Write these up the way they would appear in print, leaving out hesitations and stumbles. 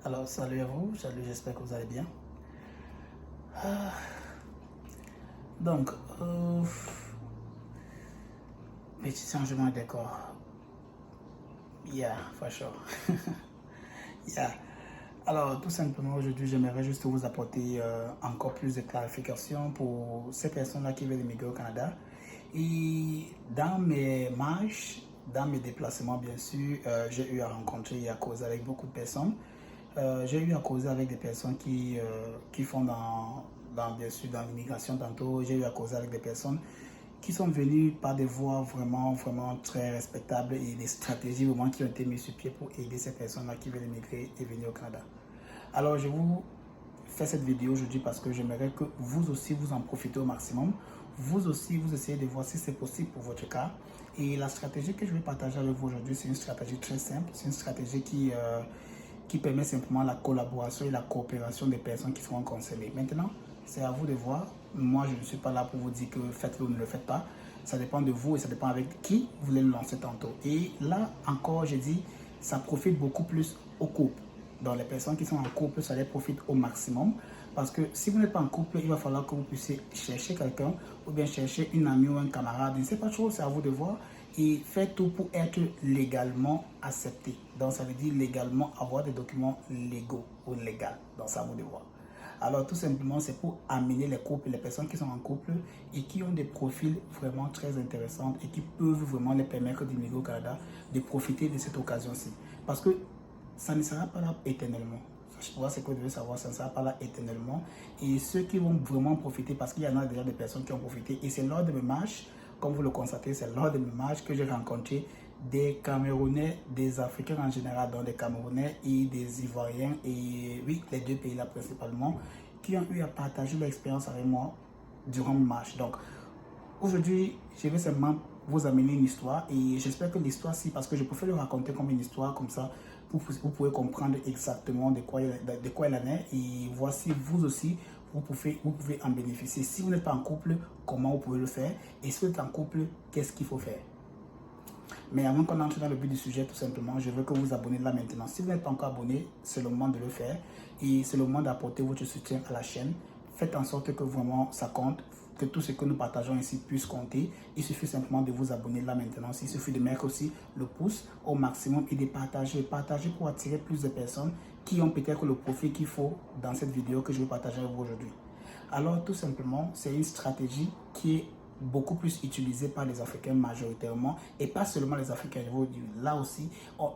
Alors, salut à vous, salut, j'espère que vous allez bien. Ah, donc, petit changement de décor. Yeah, for sure. Yeah. Alors, tout simplement, aujourd'hui, j'aimerais juste vous apporter encore plus de clarification pour ces personnes-là qui veulent immigrer au Canada. Et dans mes marches, dans mes déplacements, bien sûr, j'ai eu à rencontrer et à causer avec beaucoup de personnes. J'ai eu à causer avec des personnes qui font bien sûr, dans l'immigration tantôt. J'ai eu à causer avec des personnes qui sont venues par des voies vraiment, vraiment très respectables et des stratégies vraiment qui ont été mises sur pied pour aider ces personnes-là qui veulent immigrer et venir au Canada. Alors, je vous fais cette vidéo aujourd'hui parce que j'aimerais que vous aussi vous en profitez au maximum. Vous aussi, vous essayez de voir si c'est possible pour votre cas. Et la stratégie que je vais partager avec vous aujourd'hui, c'est une stratégie très simple. C'est une stratégie qui permet simplement la collaboration et la coopération des personnes qui seront concernées. Maintenant, c'est à vous de voir. Moi, je ne suis pas là pour vous dire que faites-le ou ne le faites pas. Ça dépend de vous et ça dépend avec qui vous voulez le lancer tantôt. Et là, encore, je dis, ça profite beaucoup plus au couple. Donc, les personnes qui sont en couple, ça les profite au maximum. Parce que si vous n'êtes pas en couple, il va falloir que vous puissiez chercher quelqu'un ou bien chercher une amie ou un camarade. Je ne sais pas trop, c'est à vous de voir. Et faites tout pour être légalement accepté. Donc, ça veut dire légalement avoir des documents légaux ou légaux. Donc, ça à vous de voir. Alors, tout simplement, c'est pour amener les couples, les personnes qui sont en couple et qui ont des profils vraiment très intéressants et qui peuvent vraiment les permettre d'immigrer au Canada, de profiter de cette occasion-ci. Parce que ça ne sera pas là éternellement. Je vois ce que vous devez savoir, ça ne sera pas là éternellement. Et ceux qui vont vraiment profiter, parce qu'il y en a déjà des personnes qui ont profité, et c'est lors de mes marches, comme vous le constatez, c'est lors de mes marches que j'ai rencontré des Camerounais, des Africains en général, donc des Camerounais et des Ivoiriens, et oui, les deux pays-là principalement, qui ont eu à partager leur expérience avec moi durant mes marches. Donc, aujourd'hui, je vais simplement vous amener une histoire et j'espère que l'histoire, si, parce que je préfère le raconter comme une histoire, comme ça, vous pouvez comprendre exactement de quoi il en est et voici vous aussi, vous pouvez en bénéficier. Si vous n'êtes pas en couple, comment vous pouvez le faire et si vous êtes en couple, qu'est-ce qu'il faut faire? Mais avant qu'on entre dans le but du sujet, tout simplement, je veux que vous vous abonnez là maintenant. Si vous n'êtes pas encore abonné, c'est le moment de le faire. Et c'est le moment d'apporter votre soutien à la chaîne. Faites en sorte que vraiment ça compte, que tout ce que nous partageons ici puisse compter. Il suffit simplement de vous abonner là maintenant. Il suffit de mettre aussi le pouce au maximum et de partager. Partager pour attirer plus de personnes qui ont peut-être le profil qu'il faut dans cette vidéo que je vais partager avec vous aujourd'hui. Alors, tout simplement, c'est une stratégie qui est beaucoup plus utilisée par les Africains majoritairement et pas seulement les Africains. Là aussi,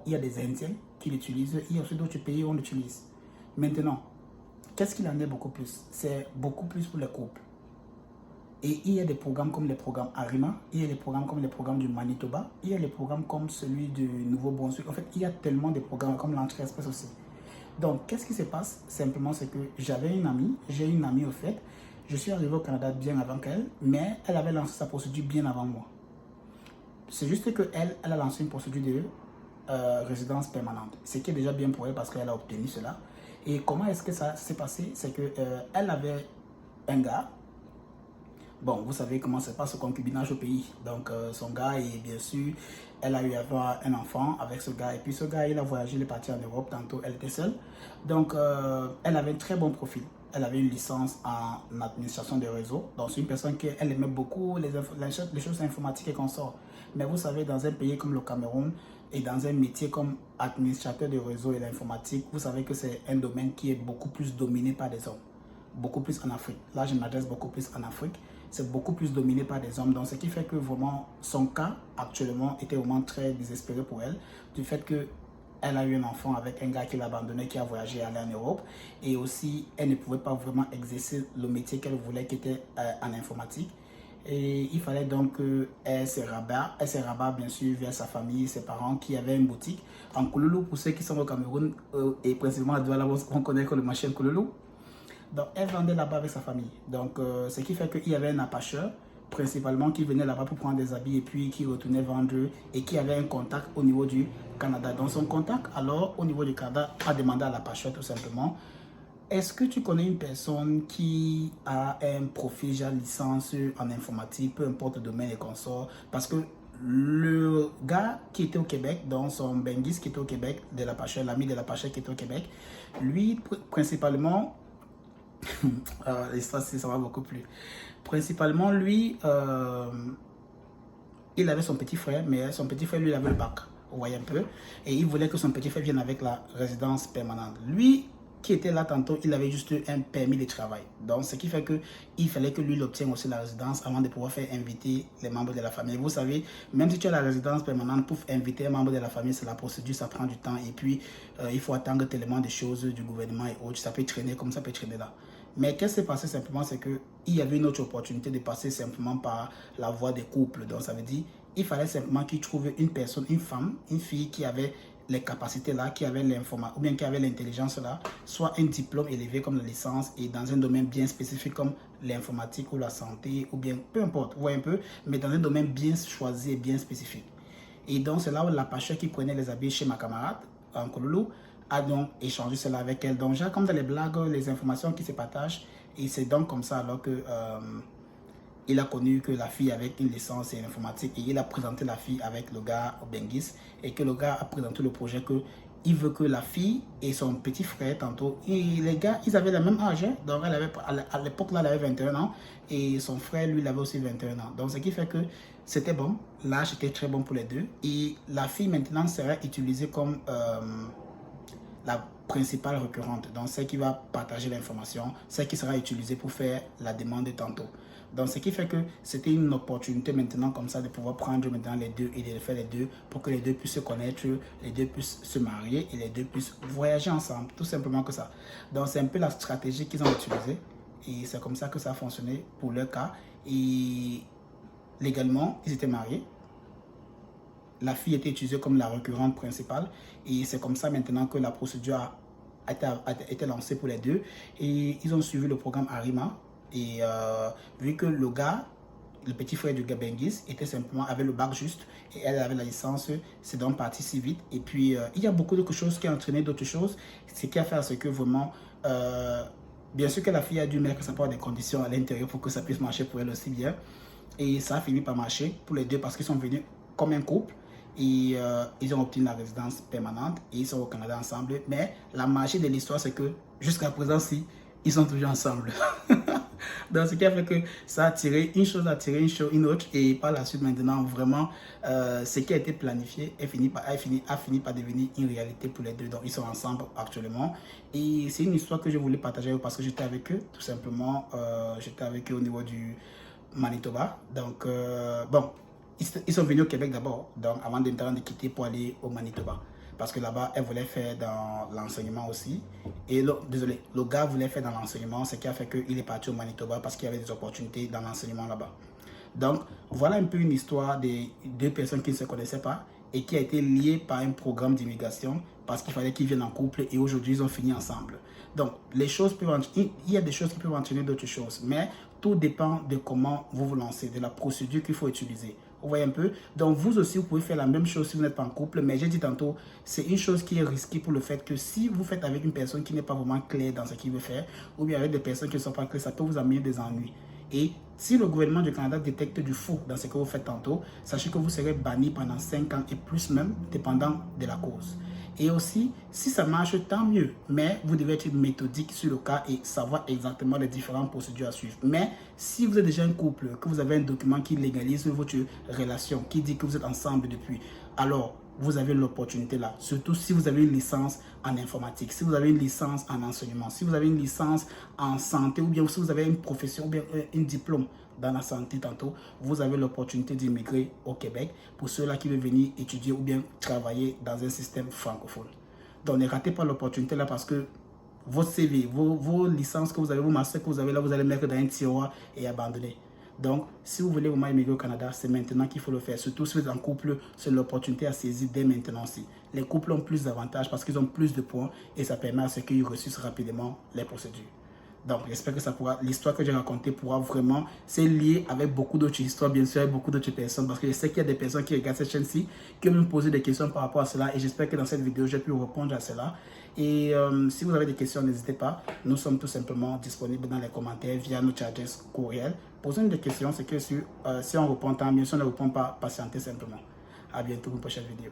il y a des Indiens qui l'utilisent, il y a aussi d'autres pays où on l'utilise. Maintenant, qu'est-ce qu'il en est beaucoup plus? C'est beaucoup plus pour les couples. Et il y a des programmes comme les programmes Arima, il y a des programmes comme les programmes du Manitoba, il y a des programmes comme celui du Nouveau-Brunswick. En fait, il y a tellement de programmes comme l'Entrée Express aussi. Donc, qu'est-ce qui se passe? Simplement, c'est que j'ai une amie au fait, je suis arrivé au Canada bien avant qu'elle, mais elle avait lancé sa procédure bien avant moi. C'est juste qu'elle, elle a lancé une procédure de résidence permanente, ce qui est déjà bien pour elle parce qu'elle a obtenu cela. Et comment est-ce que ça s'est passé? C'est qu'elle avait un gars. Bon, vous savez comment se passe le concubinage au pays. Donc, son gars, et bien sûr, elle a eu à avoir un enfant avec ce gars. Et puis, ce gars, il a voyagé, il est parti en Europe. Tantôt, elle était seule. Donc, elle avait un très bon profil. Elle avait une licence en administration des réseaux. Donc, c'est une personne qui elle aimait beaucoup les choses informatiques et consorts. Mais vous savez, dans un pays comme le Cameroun et dans un métier comme administrateur de réseau et l'informatique, vous savez que c'est un domaine qui est beaucoup plus dominé par des hommes. Beaucoup plus en Afrique. Là, je m'adresse beaucoup plus en Afrique. C'est beaucoup plus dominé par des hommes. Donc, ce qui fait que vraiment, son cas actuellement était vraiment très désespéré pour elle. Du fait que elle a eu un enfant avec un gars qui l'a abandonné, qui a voyagé et allé en Europe. Et aussi, elle ne pouvait pas vraiment exercer le métier qu'elle voulait, qui était en informatique. Et il fallait donc qu'elle se rabat bien sûr vers sa famille, ses parents qui avaient une boutique en Kouloulou. Pour ceux qui sont au Cameroun et principalement à Douala, on connaît que le marché Kouloulou. Donc, elle vendait là-bas avec sa famille. Donc, ce qui fait qu'il y avait un apacheur, principalement, qui venait là-bas pour prendre des habits et puis qui retournait vendre et qui avait un contact au niveau du Canada. Donc, son contact, alors, au niveau du Canada, a demandé à l'apacheur tout simplement, est-ce que tu connais une personne qui a un profil, genre licence en informatique, peu importe le domaine et consorts? Parce que le gars qui était au Québec, donc son Benguis qui était au Québec, de la Pacha, l'ami de la Pacha qui était au Québec, lui, principalement, l'histoire, ça va beaucoup plus. Principalement, lui, il avait son petit frère, mais son petit frère, lui, il avait le bac, vous voyez un peu, et il voulait que son petit frère vienne avec la résidence permanente. Lui, qui était là tantôt, il avait juste un permis de travail. Donc, ce qui fait qu'il fallait que lui, il obtienne aussi la résidence avant de pouvoir faire inviter les membres de la famille. Vous savez, même si tu as la résidence permanente, pour inviter un membre de la famille, c'est la procédure, ça prend du temps. Et puis, il faut attendre tellement de choses du gouvernement et autres. Ça peut traîner comme ça peut traîner là. Mais qu'est-ce qui s'est passé simplement, c'est qu'il y avait une autre opportunité de passer simplement par la voie des couples. Donc, ça veut dire il fallait simplement qu'il trouve une personne, une femme, une fille qui avait les capacités là, qui avait l'information, ou bien qui avait l'intelligence là, soit un diplôme élevé comme la licence et dans un domaine bien spécifique comme l'informatique ou la santé, ou bien peu importe, vous voyez un peu, mais dans un domaine bien choisi et bien spécifique. Et donc, c'est là où la Pacha qui prenait les habits chez ma camarade, en Kololo, a donc échangé cela avec elle. Donc, comme dans les blagues, les informations qui se partagent, et c'est donc comme ça alors que il a connu que la fille avec une licence en informatique et il a présenté la fille avec le gars au Benguis et que le gars a présenté le projet que il veut que la fille et son petit frère tantôt, et les gars, ils avaient le même âge, hein? Donc elle avait, à l'époque là, elle avait 21 ans et son frère, lui, il avait aussi 21 ans. Donc ce qui fait que c'était bon, l'âge était très bon pour les deux et la fille maintenant serait utilisée comme la principale récurrente, donc celle qui va partager l'information, celle qui sera utilisée pour faire la demande tantôt. Donc, ce qui fait que c'était une opportunité maintenant comme ça de pouvoir prendre maintenant les deux et de faire les deux pour que les deux puissent se connaître, les deux puissent se marier et les deux puissent voyager ensemble. Tout simplement que ça. Donc, c'est un peu la stratégie qu'ils ont utilisée et c'est comme ça que ça a fonctionné pour leur cas. Et légalement, ils étaient mariés. La fille était utilisée comme la récurrente principale et c'est comme ça maintenant que la procédure a été lancée pour les deux et ils ont suivi le programme Arima. Et vu que le gars, le petit frère du gars Benguis, était simplement, avait le bac juste et elle avait la licence, c'est donc parti si vite. Et puis, il y a beaucoup de choses qui ont entraîné d'autres choses. Ce qui a fait, c'est que vraiment, bien sûr que la fille a dû mettre sa part des conditions à l'intérieur pour que ça puisse marcher pour elle aussi bien. Et ça a fini par marcher pour les deux parce qu'ils sont venus comme un couple. Et ils ont obtenu la résidence permanente et ils sont au Canada ensemble. Mais la magie de l'histoire, c'est que jusqu'à présent, si, ils sont toujours ensemble. Donc, ce qui a fait que ça a tiré une chose, a tiré une autre. Et par la suite, maintenant, vraiment, ce qui a été planifié a fini par devenir une réalité pour les deux. Donc, ils sont ensemble actuellement. Et c'est une histoire que je voulais partager parce que j'étais avec eux, tout simplement. J'étais avec eux au niveau du Manitoba. Donc, bon, ils sont venus au Québec d'abord, donc avant de quitter pour aller au Manitoba. Parce que là-bas, elle voulait faire dans l'enseignement aussi. Et le gars voulait faire dans l'enseignement, ce qui a fait qu'il est parti au Manitoba parce qu'il y avait des opportunités dans l'enseignement là-bas. Donc, voilà un peu une histoire des deux personnes qui ne se connaissaient pas et qui a été liée par un programme d'immigration parce qu'il fallait qu'ils viennent en couple et aujourd'hui, ils ont fini ensemble. Donc, les choses peuvent, il y a des choses qui peuvent entraîner d'autres choses, mais tout dépend de comment vous vous lancez, de la procédure qu'il faut utiliser. Vous voyez un peu? Donc, vous aussi, vous pouvez faire la même chose si vous n'êtes pas en couple. Mais j'ai dit tantôt, c'est une chose qui est risquée pour le fait que si vous faites avec une personne qui n'est pas vraiment claire dans ce qu'il veut faire, ou bien avec des personnes qui ne sont pas claires, ça peut vous amener des ennuis. Et si le gouvernement du Canada détecte du faux dans ce que vous faites tantôt, sachez que vous serez banni pendant 5 ans et plus même, dépendant de la cause. Et aussi, si ça marche, tant mieux. Mais vous devez être méthodique sur le cas et savoir exactement les différentes procédures à suivre. Mais si vous êtes déjà un couple, que vous avez un document qui légalise votre relation, qui dit que vous êtes ensemble depuis, alors vous avez l'opportunité là. Surtout si vous avez une licence en informatique, si vous avez une licence en enseignement, si vous avez une licence en santé ou bien si vous avez une profession ou bien un diplôme dans la santé tantôt, vous avez l'opportunité d'immigrer au Québec pour ceux-là qui veulent venir étudier ou bien travailler dans un système francophone. Donc ne ratez pas l'opportunité là parce que votre CV, vos licences que vous avez, vos masters que vous avez là, vous allez mettre dans un tiroir et abandonner. Donc, si vous voulez vraiment immigrer au Canada, c'est maintenant qu'il faut le faire. Surtout si vous êtes en couple, c'est l'opportunité à saisir dès maintenant aussi. Les couples ont plus d'avantages parce qu'ils ont plus de points et ça permet à ce qu'ils réussissent rapidement les procédures. Donc, j'espère que ça pourra, l'histoire que j'ai racontée pourra vraiment se lier avec beaucoup d'autres histoires, bien sûr, avec beaucoup d'autres personnes, parce que je sais qu'il y a des personnes qui regardent cette chaîne-ci, qui me posent des questions par rapport à cela, et j'espère que dans cette vidéo, j'ai pu répondre à cela. Et si vous avez des questions, n'hésitez pas. Nous sommes tout simplement disponibles dans les commentaires via nos charges courriels. Posez-nous des questions, c'est que si on répond tant, bien sûr, on ne répond pas, patientez simplement. À bientôt pour une prochaine vidéo.